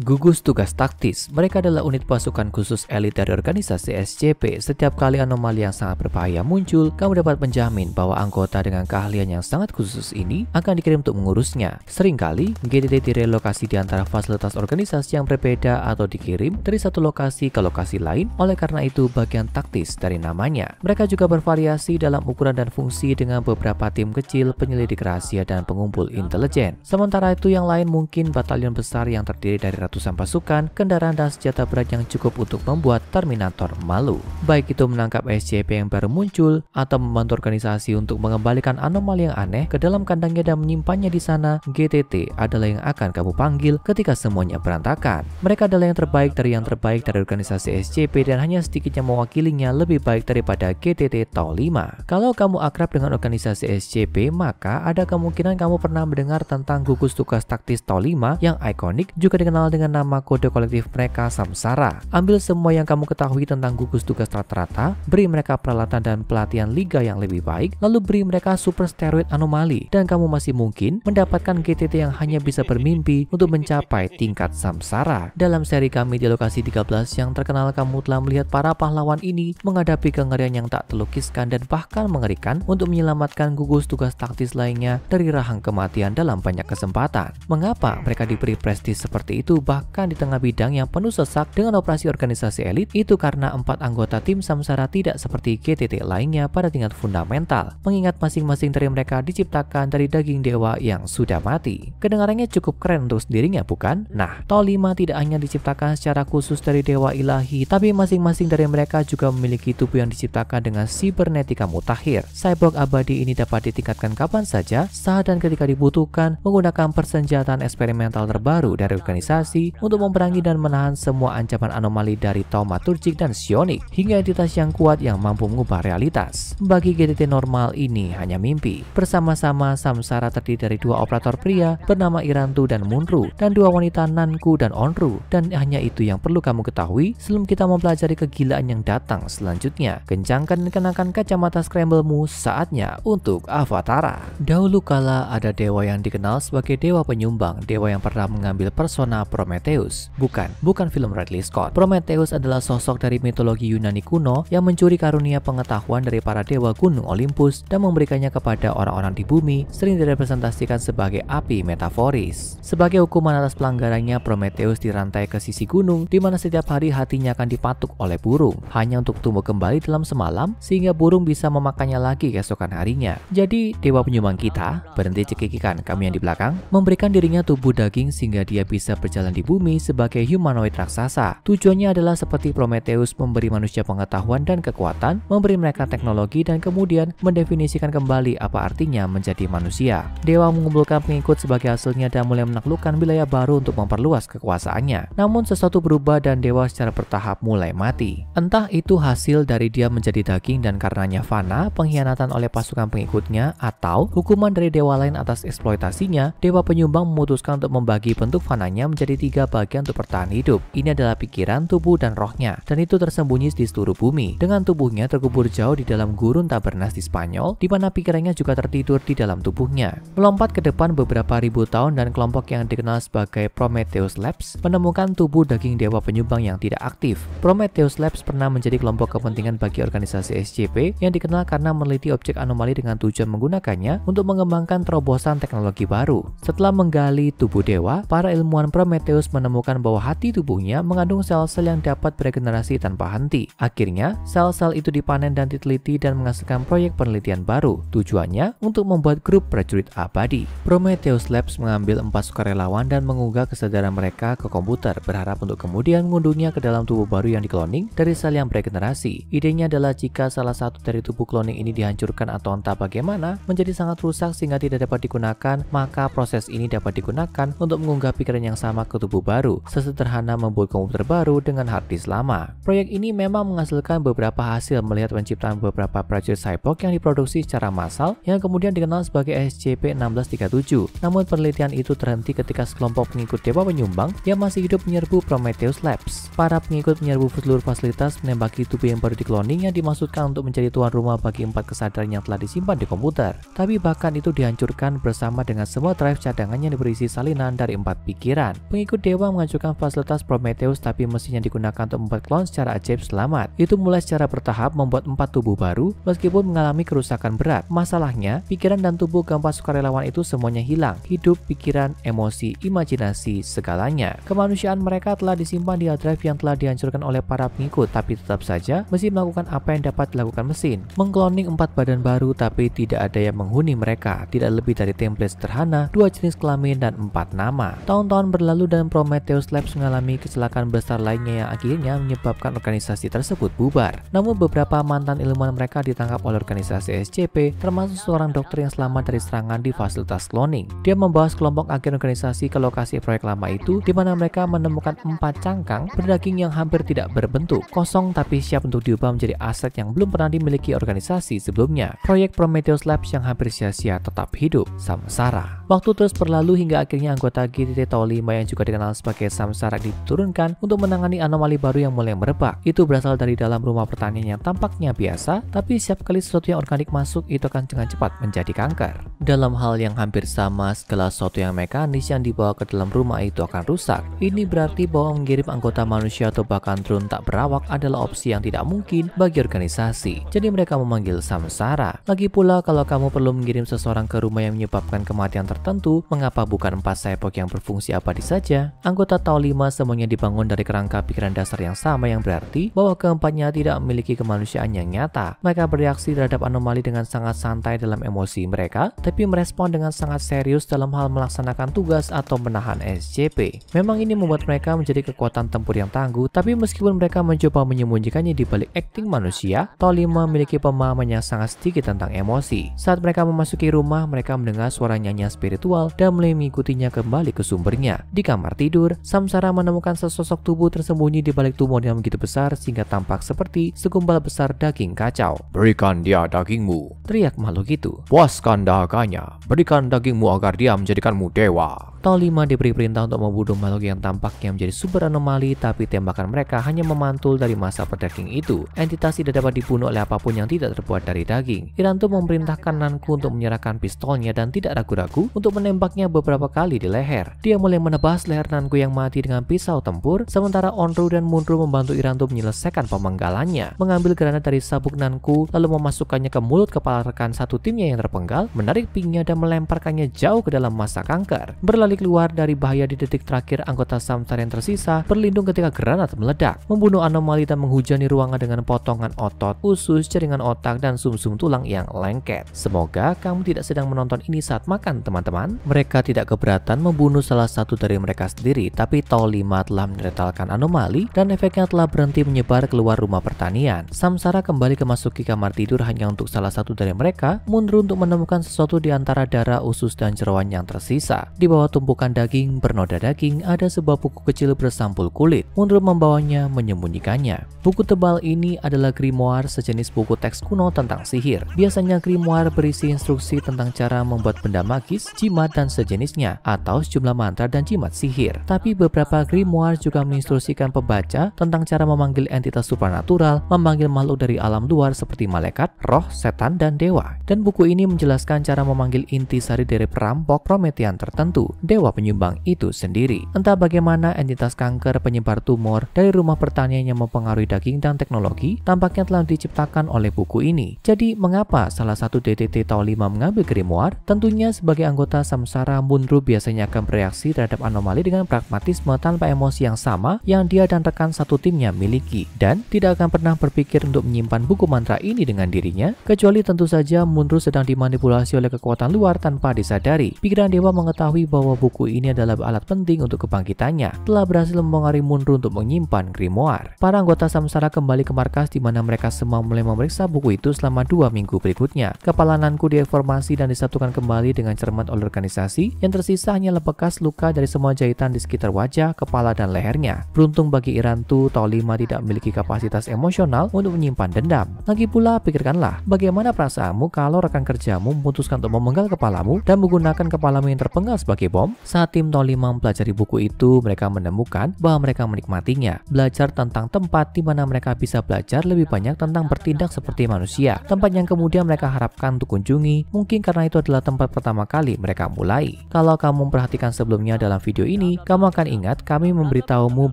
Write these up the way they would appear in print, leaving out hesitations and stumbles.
Gugus Tugas Taktis, mereka adalah unit pasukan khusus elit dari organisasi SCP. Setiap kali anomali yang sangat berbahaya muncul, kamu dapat menjamin bahwa anggota dengan keahlian yang sangat khusus ini akan dikirim untuk mengurusnya. Seringkali, GTT direlokasi di antara fasilitas organisasi yang berbeda atau dikirim dari satu lokasi ke lokasi lain, oleh karena itu bagian taktis dari namanya. Mereka juga bervariasi dalam ukuran dan fungsi dengan beberapa tim kecil, penyelidik rahasia, dan pengumpul intelijen. Sementara itu yang lain mungkin batalion besar yang terdiri dari ratusan pasukan, kendaraan dan senjata berat yang cukup untuk membuat Terminator malu. Baik itu menangkap SCP yang baru muncul atau membantu organisasi untuk mengembalikan anomali yang aneh ke dalam kandangnya dan menyimpannya di sana, GTT adalah yang akan kamu panggil ketika semuanya berantakan. Mereka adalah yang terbaik dari organisasi SCP dan hanya sedikitnya mewakilinya lebih baik daripada GTT Tau 5. Kalau kamu akrab dengan organisasi SCP, maka ada kemungkinan kamu pernah mendengar tentang gugus tugas taktis Tau 5 yang ikonik, juga dikenal dengan nama kode kolektif mereka Samsara. Ambil semua yang kamu ketahui tentang gugus tugas rata-rata, beri mereka peralatan dan pelatihan liga yang lebih baik, lalu beri mereka super steroid anomali, dan kamu masih mungkin mendapatkan GTT yang hanya bisa bermimpi untuk mencapai tingkat Samsara. Dalam seri kami di lokasi 13 yang terkenal, kamu telah melihat para pahlawan ini menghadapi kengerian yang tak terlukiskan dan bahkan mengerikan untuk menyelamatkan gugus tugas taktis lainnya dari rahang kematian dalam banyak kesempatan. Mengapa mereka diberi prestis seperti itu bahkan di tengah bidang yang penuh sesak dengan operasi organisasi elit? Itu karena 4 anggota tim Samsara tidak seperti GTT lainnya pada tingkat fundamental, mengingat masing-masing dari mereka diciptakan dari daging dewa yang sudah mati. Kedengarannya cukup keren untuk sendirinya, bukan? Nah, Tau 5 tidak hanya diciptakan secara khusus dari dewa ilahi, tapi masing-masing dari mereka juga memiliki tubuh yang diciptakan dengan sibernetika mutakhir. Cyborg abadi ini dapat ditingkatkan kapan saja, saat dan ketika dibutuhkan, menggunakan persenjataan eksperimental terbaru dari organisasi untuk memerangi dan menahan semua ancaman anomali dari taumaturgic dan psionik hingga entitas yang kuat yang mampu mengubah realitas. Bagi GTT normal ini hanya mimpi. Bersama-sama, Samsara terdiri dari 2 operator pria bernama Irantu dan Munru dan 2 wanita Nanku dan Onru, dan hanya itu yang perlu kamu ketahui sebelum kita mempelajari kegilaan yang datang selanjutnya. Kencangkan dan kenakan kacamata scramble-mu, saatnya untuk Avatara. Dahulu kala ada dewa yang dikenal sebagai dewa penyumbang, dewa yang pernah mengambil persona Prometheus. Bukan film Ridley Scott. Prometheus adalah sosok dari mitologi Yunani kuno yang mencuri karunia pengetahuan dari para dewa gunung Olympus dan memberikannya kepada orang-orang di bumi, sering direpresentasikan sebagai api metaforis. Sebagai hukuman atas pelanggarannya, Prometheus dirantai ke sisi gunung, di mana setiap hari hatinya akan dipatuk oleh burung, hanya untuk tumbuh kembali dalam semalam, sehingga burung bisa memakannya lagi keesokan harinya. Jadi, dewa penyumbang kita, berhenti cekikikan kami yang di belakang, memberikan dirinya tubuh daging sehingga dia bisa berjalan di bumi sebagai humanoid raksasa. Tujuannya adalah seperti Prometheus, memberi manusia pengetahuan dan kekuatan, memberi mereka teknologi, dan kemudian mendefinisikan kembali apa artinya menjadi manusia. Dewa mengumpulkan pengikut sebagai hasilnya dan mulai menaklukkan wilayah baru untuk memperluas kekuasaannya. Namun sesuatu berubah dan dewa secara bertahap mulai mati. Entah itu hasil dari dia menjadi daging dan karenanya fana, pengkhianatan oleh pasukan pengikutnya, atau hukuman dari dewa lain atas eksploitasinya, dewa penyumbang memutuskan untuk membagi bentuk fananya menjadi 3 bagian untuk bertahan hidup. Ini adalah pikiran, tubuh, dan rohnya, dan itu tersembunyi di seluruh bumi. Dengan tubuhnya terkubur jauh di dalam gurun Tabernas di Spanyol, di mana pikirannya juga tertidur di dalam tubuhnya. Melompat ke depan beberapa ribu tahun, dan kelompok yang dikenal sebagai Prometheus Labs menemukan tubuh daging dewa penyumbang yang tidak aktif. Prometheus Labs pernah menjadi kelompok kepentingan bagi organisasi SCP yang dikenal karena meneliti objek anomali dengan tujuan menggunakannya untuk mengembangkan terobosan teknologi baru. Setelah menggali tubuh dewa, para ilmuwan Prometheus menemukan bahwa hati tubuhnya mengandung sel-sel yang dapat beregenerasi tanpa henti. Akhirnya, sel-sel itu dipanen dan diteliti dan menghasilkan proyek penelitian baru. Tujuannya untuk membuat grup prajurit abadi. Prometheus Labs mengambil 4 sukarelawan dan mengunggah kesadaran mereka ke komputer, berharap untuk kemudian mengunduhnya ke dalam tubuh baru yang dikloning dari sel yang beregenerasi. Idenya adalah jika salah satu dari tubuh cloning ini dihancurkan atau entah bagaimana menjadi sangat rusak sehingga tidak dapat digunakan, maka proses ini dapat digunakan untuk mengunggah pikiran yang sama ke tubuh baru, sesederhana membuat komputer baru dengan hard disk lama. Proyek ini memang menghasilkan beberapa hasil, melihat penciptaan beberapa prajurit cyborg yang diproduksi secara massal yang kemudian dikenal sebagai SCP-1637. Namun penelitian itu terhenti ketika sekelompok pengikut dewa penyumbang yang masih hidup menyerbu Prometheus Labs. Para pengikut menyerbu seluruh fasilitas, menembaki tubuh yang baru dikloning yang dimaksudkan untuk menjadi tuan rumah bagi 4 kesadaran yang telah disimpan di komputer. Tapi bahkan itu dihancurkan bersama dengan semua drive cadangan yang berisi salinan dari 4 pikiran. pengikut dewa mengajukan fasilitas Prometheus, tapi mesinnya digunakan untuk membuat klon secara ajaib selamat. Itu mulai secara bertahap membuat 4 tubuh baru meskipun mengalami kerusakan berat. Masalahnya, pikiran dan tubuh keempat sukarelawan itu semuanya hilang. Hidup, pikiran, emosi, imajinasi, segalanya. Kemanusiaan mereka telah disimpan di hard drive yang telah dihancurkan oleh para pengikut, tapi tetap saja mesin melakukan apa yang dapat dilakukan mesin. Mengkloning 4 badan baru, tapi tidak ada yang menghuni mereka. Tidak lebih dari template sederhana, 2 jenis kelamin, dan 4 nama. Tahun-tahun berlalu dan Prometheus Labs mengalami kecelakaan besar lainnya yang akhirnya menyebabkan organisasi tersebut bubar. Namun beberapa mantan ilmuwan mereka ditangkap oleh organisasi SCP, termasuk seorang dokter yang selamat dari serangan di fasilitas cloning. Dia membawa kelompok agen organisasi ke lokasi proyek lama itu, di mana mereka menemukan 4 cangkang berdaging yang hampir tidak berbentuk, kosong tapi siap untuk diubah menjadi aset yang belum pernah dimiliki organisasi sebelumnya. Proyek Prometheus Labs yang hampir sia-sia tetap hidup. Samsara. Waktu terus berlalu hingga akhirnya anggota GTT Tau 5 yang juga dikenal sebagai Samsara diturunkan untuk menangani anomali baru yang mulai merebak. Itu berasal dari dalam rumah pertanian yang tampaknya biasa, tapi setiap kali sesuatu yang organik masuk, itu akan dengan cepat menjadi kanker. Dalam hal yang hampir sama, segala sesuatu yang mekanis yang dibawa ke dalam rumah itu akan rusak. Ini berarti bahwa mengirim anggota manusia atau bahkan drone tak berawak adalah opsi yang tidak mungkin bagi organisasi. Jadi mereka memanggil Samsara. Lagi pula, kalau kamu perlu mengirim seseorang ke rumah yang menyebabkan kematian tertentu, mengapa bukan 4 cyborg yang berfungsi abadi saja? Anggota Tau 5 semuanya dibangun dari kerangka pikiran dasar yang sama, yang berarti bahwa keempatnya tidak memiliki kemanusiaan yang nyata. Mereka bereaksi terhadap anomali dengan sangat santai dalam emosi mereka, tapi merespon dengan sangat serius dalam hal melaksanakan tugas atau menahan SCP. Memang ini membuat mereka menjadi kekuatan tempur yang tangguh, tapi meskipun mereka mencoba menyembunyikannya di balik akting manusia, Tau 5 memiliki pemahaman yang sangat sedikit tentang emosi. Saat mereka memasuki rumah, mereka mendengar suara nyanyian spiritual dan mulai mengikutinya kembali ke sumbernya. Di kamar tidur, Samsara menemukan sesosok tubuh tersembunyi di balik tumor yang begitu besar sehingga tampak seperti segumpal besar daging kacau. "Berikan dia dagingmu," teriak makhluk itu. "Puaskan dahaganya. Berikan dagingmu agar dia menjadikanmu dewa." Tau 5 diberi perintah untuk membunuh makhluk yang tampaknya menjadi super anomali, tapi tembakan mereka hanya memantul dari massa pedaging itu. Entitas tidak dapat dibunuh oleh apapun yang tidak terbuat dari daging. Irantu memerintahkan Nanku untuk menyerahkan pistolnya dan tidak ragu-ragu untuk menembaknya beberapa kali di leher. Dia mulai menebas leher Nanku yang mati dengan pisau tempur, sementara Onru dan Munru membantu Irantu menyelesaikan pemenggalannya. Mengambil granat dari sabuk Nanku, lalu memasukkannya ke mulut kepala rekan satu timnya yang terpenggal, menarik pinknya dan melemparkannya jauh ke dalam massa kanker. Berlari keluar dari bahaya di detik terakhir, anggota Samsara yang tersisa berlindung ketika granat meledak, membunuh anomali dan menghujani ruangan dengan potongan otot, usus, jaringan otak, dan sumsum tulang yang lengket. Semoga kamu tidak sedang menonton ini saat makan, teman-teman. Mereka tidak keberatan membunuh salah satu dari mereka sendiri, tapi Tau 5 telah menetalkan anomali dan efeknya telah berhenti menyebar keluar rumah pertanian. Samsara kembali memasuki kamar tidur hanya untuk salah satu dari mereka, Munru, untuk menemukan sesuatu di antara darah, usus, dan jeroan yang tersisa. Di bawah tumpukan daging bernoda daging ada sebuah buku kecil bersampul kulit. Munro membawanya, menyembunyikannya. Buku tebal ini adalah grimoire, sejenis buku teks kuno tentang sihir. Biasanya grimoire berisi instruksi tentang cara membuat benda magis, jimat, dan sejenisnya, atau sejumlah mantra dan jimat sihir. Tapi beberapa grimoire juga menginstruksikan pembaca tentang cara memanggil entitas supranatural, memanggil makhluk dari alam luar seperti malaikat, roh, setan, dan dewa. Dan buku ini menjelaskan cara memanggil intisari dari perampok Promethean tertentu, dewa penyumbang itu sendiri. Entah bagaimana entitas kanker penyebar tumor dari rumah pertanian yang mempengaruhi daging dan teknologi tampaknya telah diciptakan oleh buku ini. Jadi mengapa salah satu DTT Tau 5 mengambil grimoire? Tentunya sebagai anggota Samsara, Munru biasanya akan bereaksi terhadap anomali dengan pragmatisme tanpa emosi yang sama yang dia dan rekan satu timnya miliki, dan tidak akan pernah berpikir untuk menyimpan buku mantra ini dengan dirinya, kecuali tentu saja Munru sedang dimanipulasi oleh kekuatan luar tanpa disadari. Pikiran dewa mengetahui bahwa buku ini adalah alat penting untuk kebangkitannya, telah berhasil mempengaruhi Munru untuk menyimpan grimoire. Para anggota Samsara kembali ke markas di mana mereka semua mulai memeriksa buku itu selama 2 minggu berikutnya. Kepala Nanku dievaluasi dan disatukan kembali dengan cermat oleh organisasi. Yang tersisa hanyalah bekas luka dari semua jahitan di sekitar wajah, kepala, dan lehernya. Beruntung bagi Irantu, Tau 5 tidak memiliki kapasitas emosional untuk menyimpan dendam. Lagi pula, pikirkanlah bagaimana perasaanmu kalau rekan kerjamu memutuskan untuk memenggal kepalamu dan menggunakan kepalamu yang terpenggal sebagai bom. Tom. Saat tim Tau 5 mempelajari buku itu, mereka menemukan bahwa mereka menikmatinya. Belajar tentang tempat di mana mereka bisa belajar lebih banyak tentang bertindak seperti manusia. Tempat yang kemudian mereka harapkan untuk kunjungi, mungkin karena itu adalah tempat pertama kali mereka mulai. Kalau kamu memperhatikan sebelumnya dalam video ini, kamu akan ingat kami memberitahumu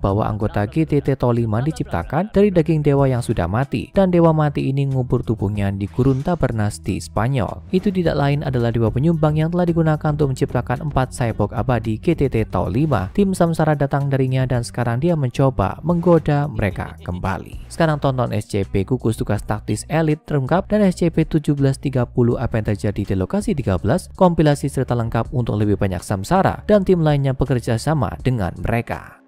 bahwa anggota GTT Tau 5 diciptakan dari daging dewa yang sudah mati, dan dewa mati ini ngubur tubuhnya di gurun Tabernas di Spanyol. Itu tidak lain adalah dewa penyumbang yang telah digunakan untuk menciptakan 4 cyborg abadi GTT Tau 5. Tim Samsara datang darinya dan sekarang dia mencoba menggoda mereka kembali. Sekarang tonton SCP Gugus Tugas Taktis Elite terungkap dan SCP-1730 apa yang terjadi di lokasi 13, kompilasi serta lengkap untuk lebih banyak Samsara dan tim lainnya bekerja sama dengan mereka.